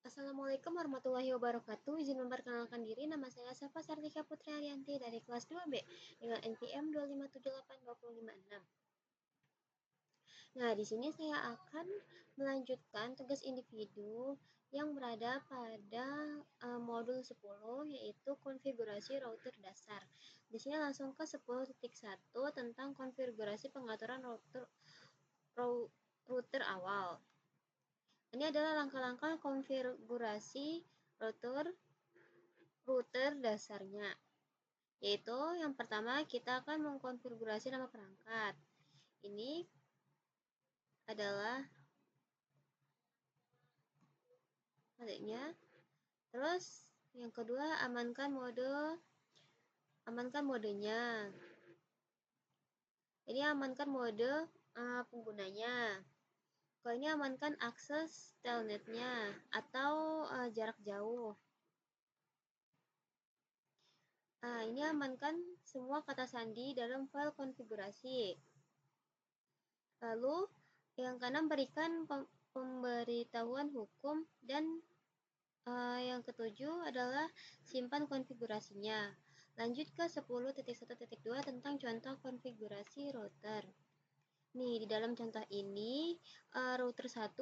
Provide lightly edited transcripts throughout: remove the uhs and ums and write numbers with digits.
Assalamualaikum warahmatullahi wabarakatuh. Izin memperkenalkan diri, nama saya Safa Sartika Putri Arianti dari kelas 2B dengan NPM 2578256. Nah, di sini saya akan melanjutkan tugas individu yang berada pada modul 10 yaitu konfigurasi router dasar. Di sini langsung ke 10.1 tentang konfigurasi pengaturan router awal. Ini adalah langkah-langkah konfigurasi router dasarnya. Yaitu yang pertama kita akan mengkonfigurasi nama perangkat. Ini adalah adanya. Terus yang kedua amankan modenya. Ini amankan mode penggunanya. Kalau ini amankan akses telnetnya atau jarak jauh. Ini amankan semua kata sandi dalam file konfigurasi. Lalu yang keenam berikan pemberitahuan hukum dan yang ketujuh adalah simpan konfigurasinya. Lanjut ke 10.1.2 tentang contoh konfigurasi router. Nih, di dalam contoh ini router 1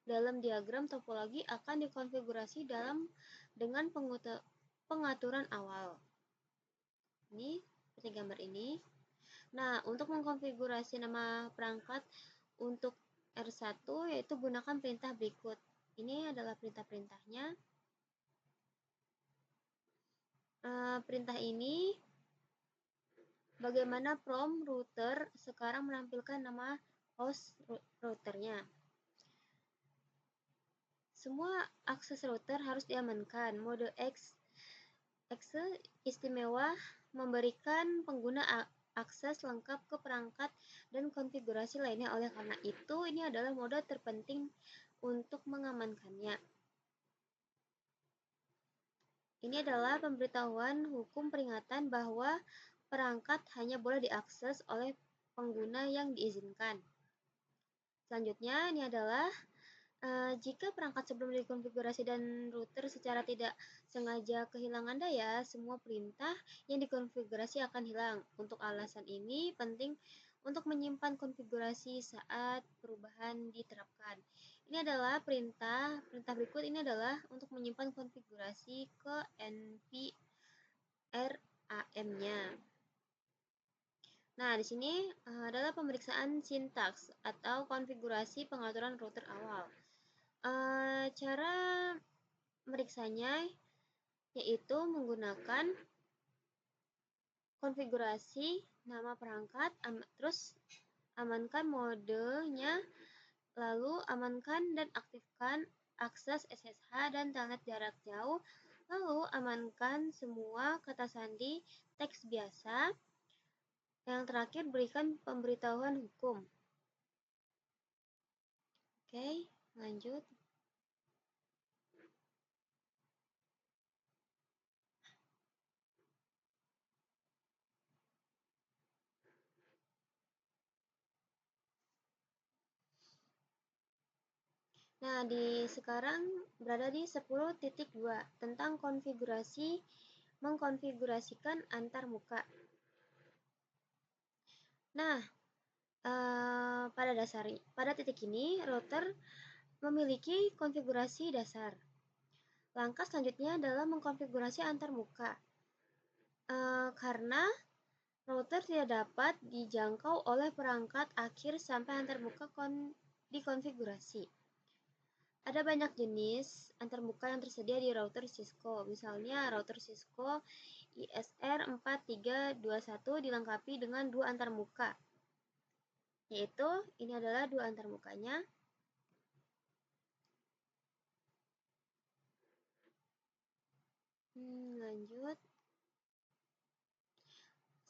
dalam diagram topologi akan dikonfigurasi dengan pengaturan awal. Ini seperti gambar ini. Nah, untuk mengkonfigurasi nama perangkat untuk R1 yaitu gunakan perintah berikut. Ini adalah perintah-perintahnya. Perintah ini bagaimana prom router sekarang menampilkan nama host routernya. Semua akses router harus diamankan. Mode X istimewa memberikan pengguna akses lengkap ke perangkat dan konfigurasi lainnya. Oleh karena itu, ini adalah mode terpenting untuk mengamankannya. Ini adalah pemberitahuan hukum peringatan bahwa perangkat hanya boleh diakses oleh pengguna yang diizinkan. Selanjutnya, ini adalah jika perangkat sebelum dikonfigurasi dan router secara tidak sengaja kehilangan daya, semua perintah yang dikonfigurasi akan hilang. Untuk alasan ini, penting untuk menyimpan konfigurasi saat perubahan diterapkan. Ini adalah perintah berikut ini adalah untuk menyimpan konfigurasi ke npram-nya. Nah, di sini adalah pemeriksaan sintaks atau konfigurasi pengaturan router awal. Cara meriksanya yaitu menggunakan konfigurasi nama perangkat, terus amankan modenya, lalu amankan dan aktifkan akses SSH dan telnet jarak jauh, lalu amankan semua kata sandi teks biasa. Yang terakhir berikan pemberitahuan hukum. Oke, lanjut. Nah, sekarang berada di 10.2 tentang mengkonfigurasikan antarmuka. Nah, pada titik ini router memiliki konfigurasi dasar. Langkah selanjutnya adalah mengkonfigurasi antarmuka. Karena router tidak dapat dijangkau oleh perangkat akhir sampai antarmuka dikonfigurasi. Ada banyak jenis antarmuka yang tersedia di router Cisco. Misalnya router Cisco ISR4321 dilengkapi dengan 2 antarmuka. Yaitu ini adalah 2 antarmukanya. Lanjut.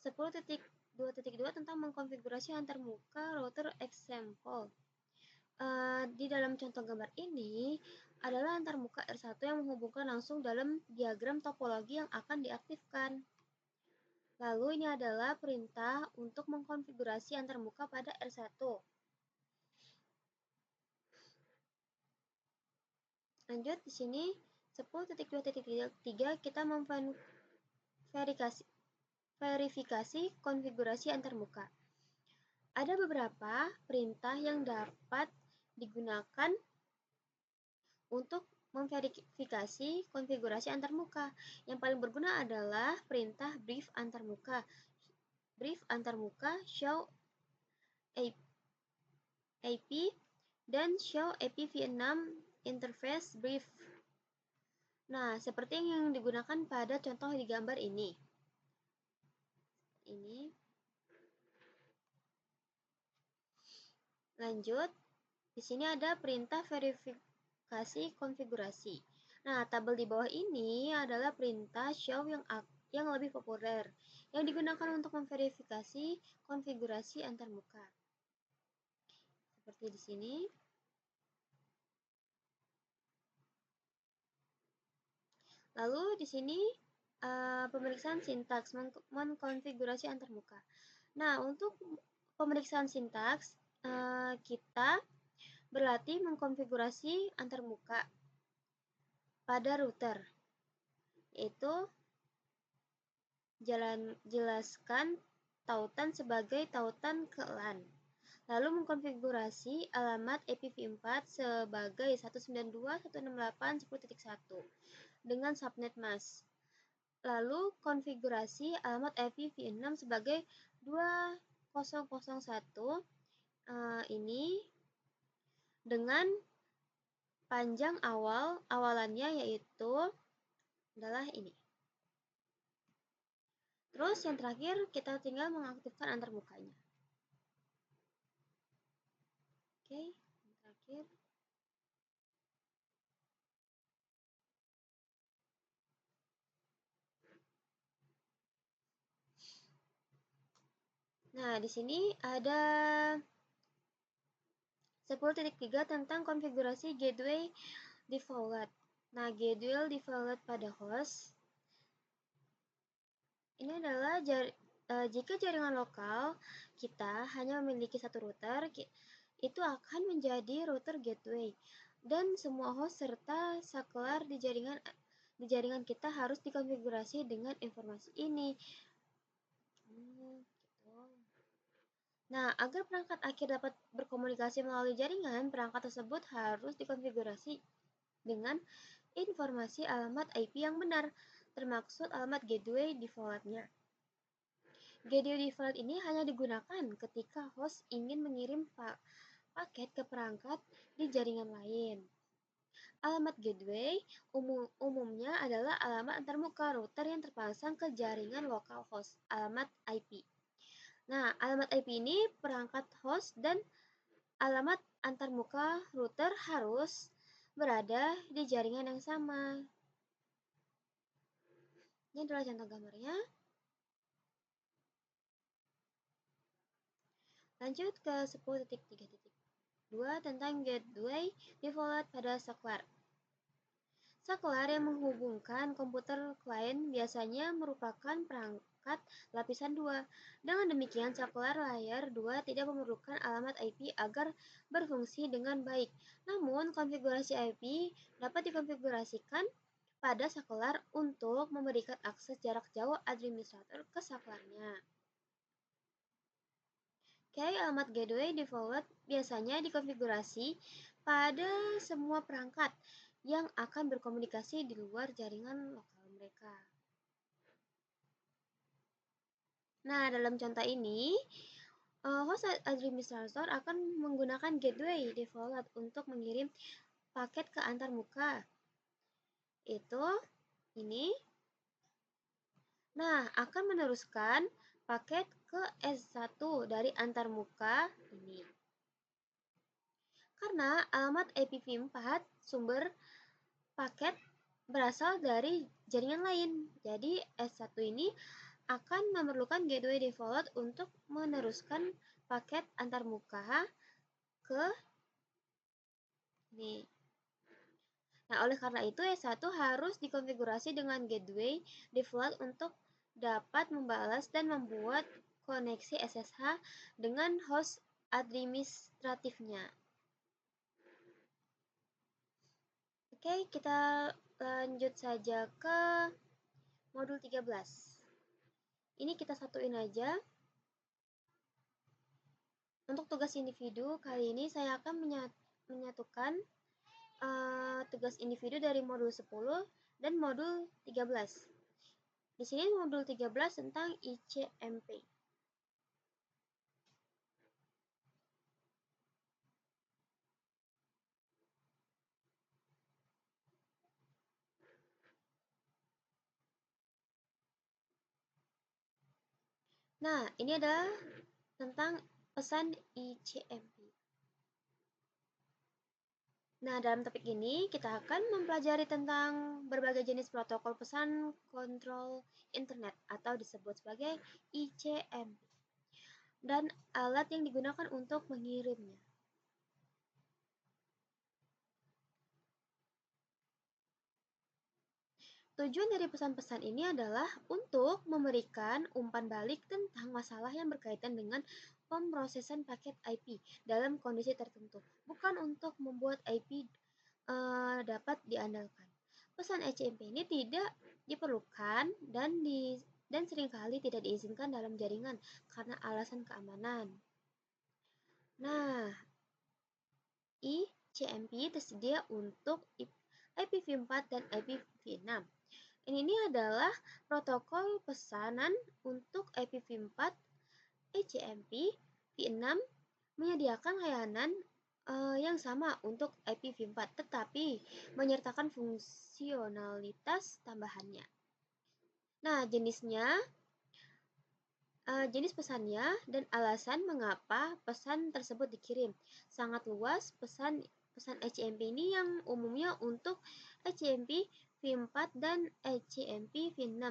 10.2.2 tentang mengkonfigurasi antarmuka router example. Di dalam contoh gambar ini adalah antarmuka R1 yang menghubungkan langsung dalam diagram topologi yang akan diaktifkan. Lalu ini adalah perintah untuk mengkonfigurasi antarmuka pada R1. Lanjut di sini 10.2.3 kita verifikasi konfigurasi antarmuka. Ada beberapa perintah yang dapat digunakan untuk memverifikasi konfigurasi antarmuka. Yang paling berguna adalah perintah brief antarmuka. Brief antarmuka show AP dan show APv6 interface brief. Nah, seperti yang digunakan pada contoh di gambar ini. Lanjut, di sini ada perintah verifikasi konfigurasi. Nah, tabel di bawah ini adalah perintah show yang lebih populer, yang digunakan untuk memverifikasi konfigurasi antarmuka. Seperti di sini. Lalu di sini pemeriksaan sintaks mengkonfigurasi antarmuka. Nah, untuk pemeriksaan sintaks kita berlatih mengkonfigurasi antarmuka pada router, yaitu jelaskan tautan sebagai tautan ke LAN. Lalu mengkonfigurasi alamat IPv4 sebagai 192.168.10.1 dengan subnet mask. Lalu konfigurasi alamat IPv6 sebagai 2001 ini dengan panjang awalannya yaitu adalah ini. Terus yang terakhir kita tinggal mengaktifkan antarmukanya. Oke, yang terakhir. Nah, di sini ada 10.3 tentang konfigurasi gateway default. Nah, gateway default pada host ini adalah jika jaringan lokal kita hanya memiliki satu router, itu akan menjadi router gateway, dan semua host serta saklar di jaringan kita harus dikonfigurasi dengan informasi ini. Nah, agar perangkat akhir dapat berkomunikasi melalui jaringan, perangkat tersebut harus dikonfigurasi dengan informasi alamat IP yang benar, termaksud alamat gateway default-nya. Gateway default ini hanya digunakan ketika host ingin mengirim paket ke perangkat di jaringan lain. Alamat gateway umumnya adalah alamat antarmuka router yang terpasang ke jaringan lokal host, alamat IP. Nah, alamat IP ini perangkat host dan alamat antarmuka router harus berada di jaringan yang sama. Ini adalah contoh gambarnya. Lanjut ke 10.3.2 tentang gateway default pada saklar. Saklar yang menghubungkan komputer klien biasanya merupakan perangkat lapisan 2. Dengan demikian, saklar layer 2 tidak memerlukan alamat IP agar berfungsi dengan baik. Namun, konfigurasi IP dapat dikonfigurasikan pada saklar untuk memberikan akses jarak jauh administrator ke saklarnya. Oke, alamat gateway default biasanya dikonfigurasi pada semua perangkat yang akan berkomunikasi di luar jaringan lokal mereka. Nah, dalam contoh ini, host administrator akan menggunakan gateway default untuk mengirim paket ke antarmuka. Itu ini. Nah, akan meneruskan paket ke S1 dari antarmuka ini. Karena alamat IPv4 sumber paket berasal dari jaringan lain. Jadi S1 ini akan memerlukan gateway default untuk meneruskan paket antarmuka ke ini. Nah, oleh karena itu S1 harus dikonfigurasi dengan gateway default untuk dapat membalas dan membuat koneksi SSH dengan host administratifnya. Oke, kita lanjut saja ke modul 13. Ini kita satuin aja. Untuk tugas individu, kali ini saya akan menyatukan tugas individu dari modul 10 dan modul 13. Di sini modul 13 tentang ICMP. Nah, ini adalah tentang pesan ICMP. Nah, dalam topik ini kita akan mempelajari tentang berbagai jenis protokol pesan kontrol internet atau disebut sebagai ICMP dan alat yang digunakan untuk mengirimnya. Tujuan dari pesan-pesan ini adalah untuk memberikan umpan balik tentang masalah yang berkaitan dengan pemrosesan paket IP dalam kondisi tertentu, bukan untuk membuat IP dapat diandalkan. Pesan ICMP ini tidak diperlukan dan seringkali tidak diizinkan dalam jaringan karena alasan keamanan. Nah, ICMP tersedia untuk IPv4 dan IPv6. Ini adalah protokol pesanan untuk IPv4. ICMP v6 menyediakan layanan yang sama untuk IPv4 tetapi menyertakan fungsionalitas tambahannya. Nah, jenis pesannya dan alasan mengapa pesan tersebut dikirim. Sangat luas pesan ICMP ini yang umumnya untuk ICMP v4 dan ICMP v6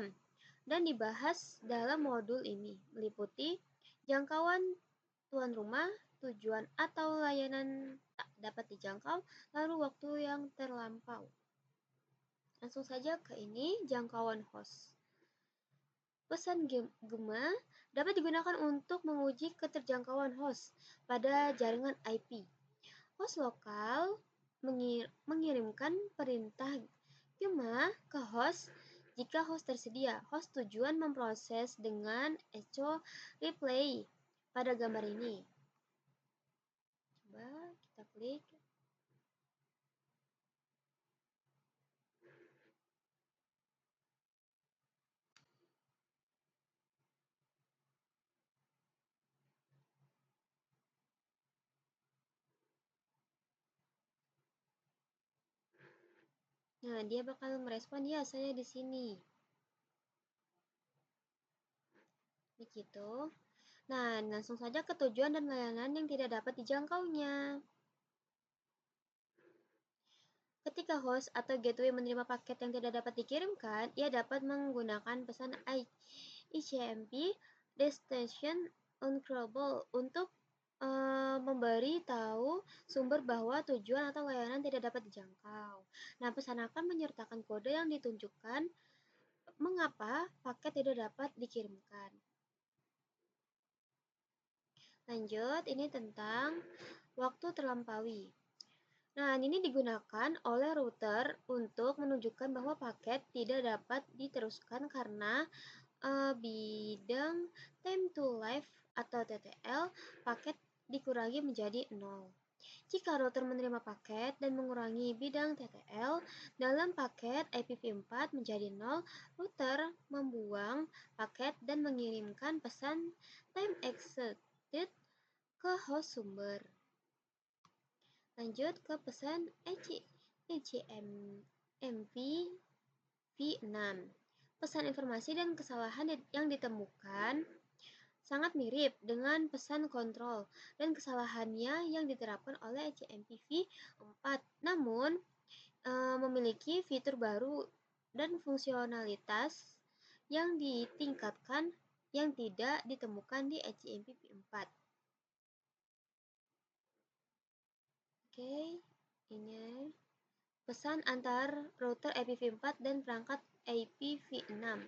dan dibahas dalam modul ini, meliputi jangkauan tuan rumah, tujuan atau layanan tak dapat dijangkau, lalu waktu yang terlampau. Langsung saja ke ini, jangkauan host. Pesan GEMA dapat digunakan untuk menguji keterjangkauan host pada jaringan IP. Host lokal mengirimkan perintah GEMA ke host jika host tersedia. Host tujuan memproses dengan echo replay pada gambar ini. Coba kita klik. Nah, dia bakal merespon, ya saya di sini. Begitu. Nah, langsung saja ke tujuan dan layanan yang tidak dapat dijangkaunya. Ketika host atau gateway menerima paket yang tidak dapat dikirimkan, ia dapat menggunakan pesan ICMP Destination Uncallable untuk memberi tahu sumber bahwa tujuan atau layanan tidak dapat dijangkau. Nah, pesan akan menyertakan kode yang ditunjukkan mengapa paket tidak dapat dikirimkan. Lanjut, ini tentang waktu terlampaui. Nah, ini digunakan oleh router untuk menunjukkan bahwa paket tidak dapat diteruskan karena bidang time to life atau TTL paket dikurangi menjadi 0. Jika router menerima paket dan mengurangi bidang TTL dalam paket IPv4 menjadi 0, router membuang paket dan mengirimkan pesan time exceeded ke host sumber. Lanjut ke pesan ICMP v6. Pesan informasi dan kesalahan yang ditemukan sangat mirip dengan pesan kontrol dan kesalahannya yang diterapkan oleh ICMP v4, namun memiliki fitur baru dan fungsionalitas yang ditingkatkan yang tidak ditemukan di ICMP v4. Oke, ini pesan antar router IPv4 dan perangkat IPv6.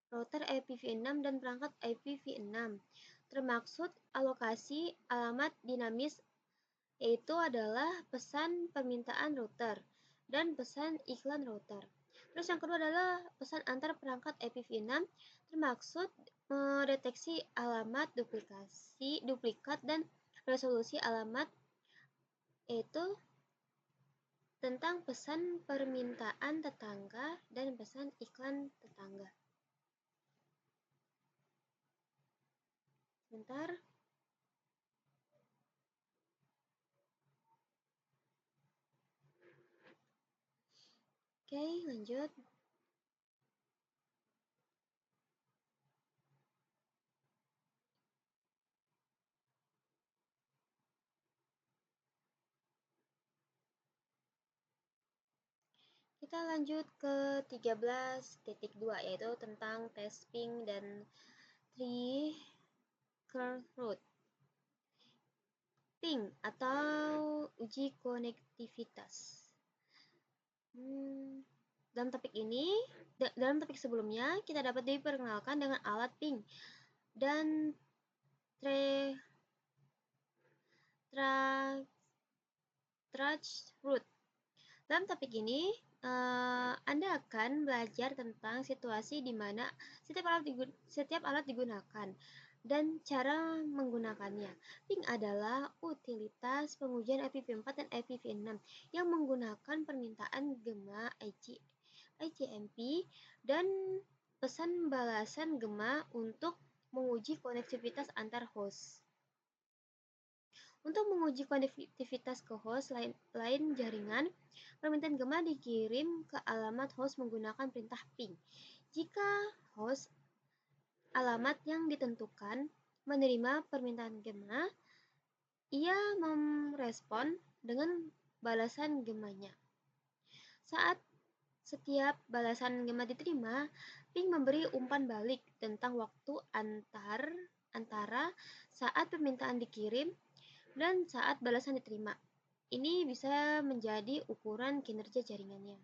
Router IPv6 dan perangkat IPv6 termaksud alokasi alamat dinamis, yaitu adalah pesan permintaan router. dan pesan iklan router. Terus yang kedua adalah pesan antar perangkat IPv6 termaksud mendeteksi alamat duplikat dan resolusi alamat, yaitu tentang pesan permintaan tetangga dan pesan iklan tetangga. Sebentar. Oke, lanjut. Kita lanjut ke 13.2, yaitu tentang testing dan tree root. Ping atau uji konektivitas. Dalam topik sebelumnya, kita dapat diperkenalkan dengan alat ping dan root. Dalam topik ini, Anda akan belajar tentang situasi di mana setiap alat digunakan dan cara menggunakannya. Ping adalah utilitas pengujian IPv4 dan IPv6 yang menggunakan permintaan gema ICMP dan pesan balasan gema untuk menguji konektivitas antar host. Untuk menguji konektivitas ke host lain jaringan, permintaan gema dikirim ke alamat host menggunakan perintah ping. Jika host alamat yang ditentukan menerima permintaan gema, ia merespon dengan balasan gemanya. Saat setiap balasan gema diterima, ping memberi umpan balik tentang waktu antara saat permintaan dikirim dan saat balasan diterima. Ini bisa menjadi ukuran kinerja jaringannya.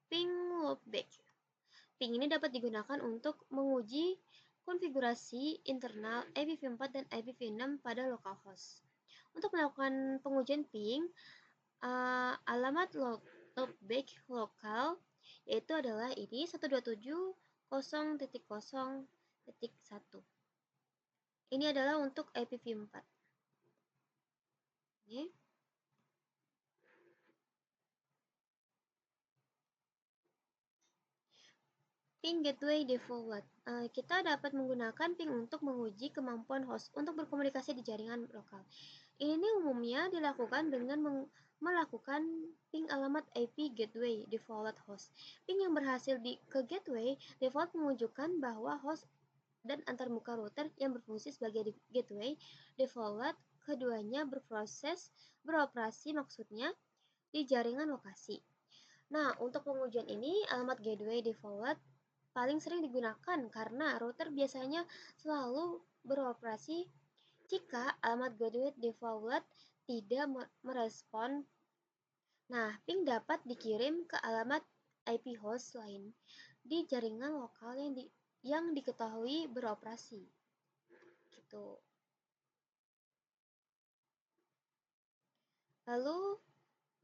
Ping loopback. Ping ini dapat digunakan untuk menguji konfigurasi internal IPv4 dan IPv6 pada localhost. Untuk melakukan pengujian ping, alamat loopback lokal yaitu adalah ini 127.0.0.1. Ini adalah untuk IPv4. Ini. Ping Gateway Default. Kita dapat menggunakan ping untuk menguji kemampuan host untuk berkomunikasi di jaringan lokal. Ini umumnya dilakukan dengan melakukan ping alamat IP Gateway Default host. Ping yang berhasil ke Gateway Default menunjukkan bahwa host dan antarmuka router yang berfungsi sebagai gateway default keduanya beroperasi maksudnya di jaringan lokasi. Nah, untuk pengujian ini alamat gateway default paling sering digunakan karena router biasanya selalu beroperasi jika alamat gateway default tidak merespon. Nah, ping dapat dikirim ke alamat IP host lain di jaringan lokal yang diketahui beroperasi. Gitu. Lalu,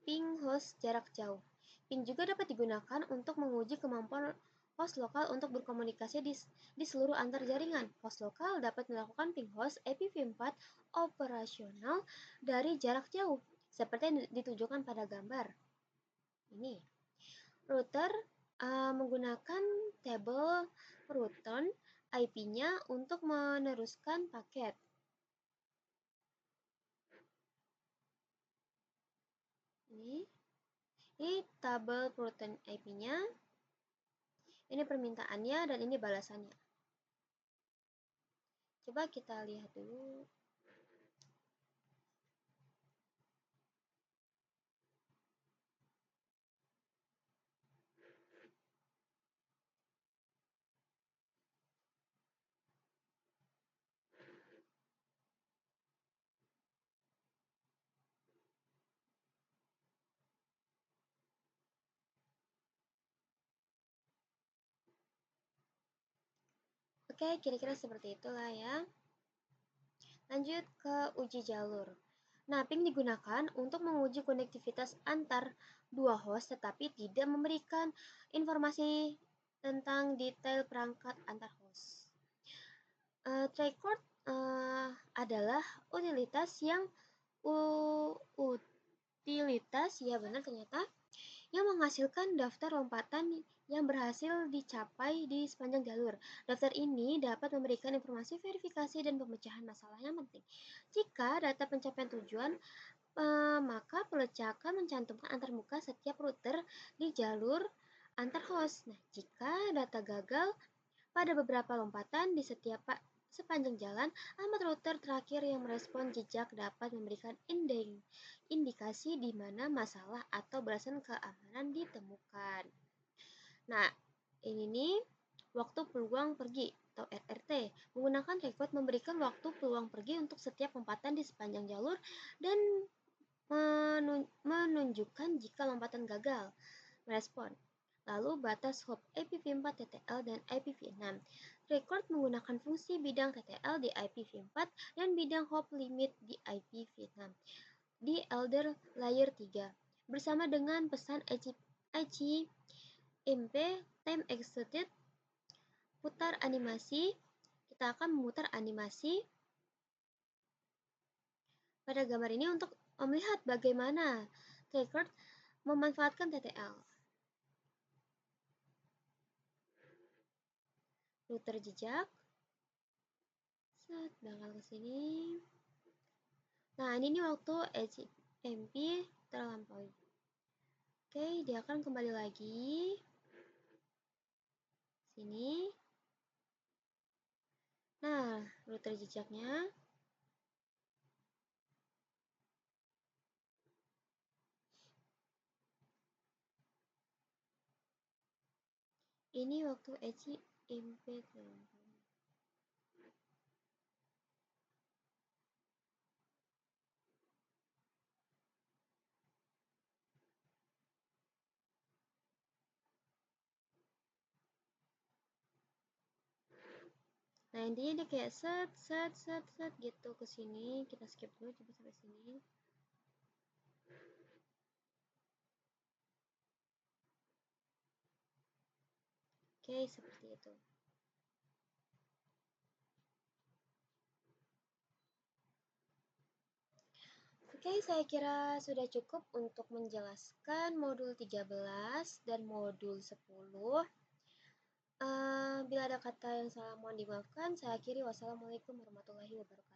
ping host jarak jauh. Ping juga dapat digunakan untuk menguji kemampuan host lokal untuk berkomunikasi di seluruh antar jaringan. Host lokal dapat melakukan ping host IPv4 operasional dari jarak jauh, seperti yang ditunjukkan pada gambar ini. Router menggunakan tabel return IP-nya untuk meneruskan paket. Ini tabel return IP-nya. Ini permintaannya dan ini balasannya. Coba kita lihat dulu. Oke, kira-kira seperti itulah ya. Lanjut ke uji jalur. Nah, ping digunakan untuk menguji konektivitas antar dua host tetapi tidak memberikan informasi tentang detail perangkat antar host. Tricord adalah utilitas yang utilitas ya benar ternyata yang menghasilkan daftar lompatan yang berhasil dicapai di sepanjang jalur. Daftar ini dapat memberikan informasi verifikasi dan pemecahan masalah yang penting. Jika data pencapaian tujuan, maka pelecakan mencantumkan antarmuka setiap router di jalur antar host. Nah, jika data gagal pada beberapa lompatan di setiap sepanjang jalan, alamat router terakhir yang merespon jejak dapat memberikan indikasi di mana masalah atau belasan keamanan ditemukan. Nah, ini nih waktu peluang pergi atau RRT. Menggunakan record memberikan waktu peluang pergi untuk setiap lompatan di sepanjang jalur dan menunjukkan jika lompatan gagal merespon. Lalu batas hop IPv4 TTL dan IPv6. Record menggunakan fungsi bidang TTL di IPv4 dan bidang hop limit di IPv6 di Elder Layer 3 bersama dengan pesan ICMP time extended putar animasi. Kita akan memutar animasi pada gambar ini untuk melihat bagaimana record memanfaatkan TTL. Router jejak. Bakal ke sini. Nah, ini nih waktu HMP terlampaui. Oke, dia akan kembali lagi. Sini. Nah, router jejaknya. Ini waktu HMP terlampaui. Nah, intinya dia kayak set gitu ke sini. Kita skip dulu coba sampai sini. Oke, seperti itu. Oke, saya kira sudah cukup untuk menjelaskan modul 13 dan modul 10. Bila ada kata yang salah mohon dimaafkan. Saya akhiri. Wassalamualaikum warahmatullahi wabarakatuh.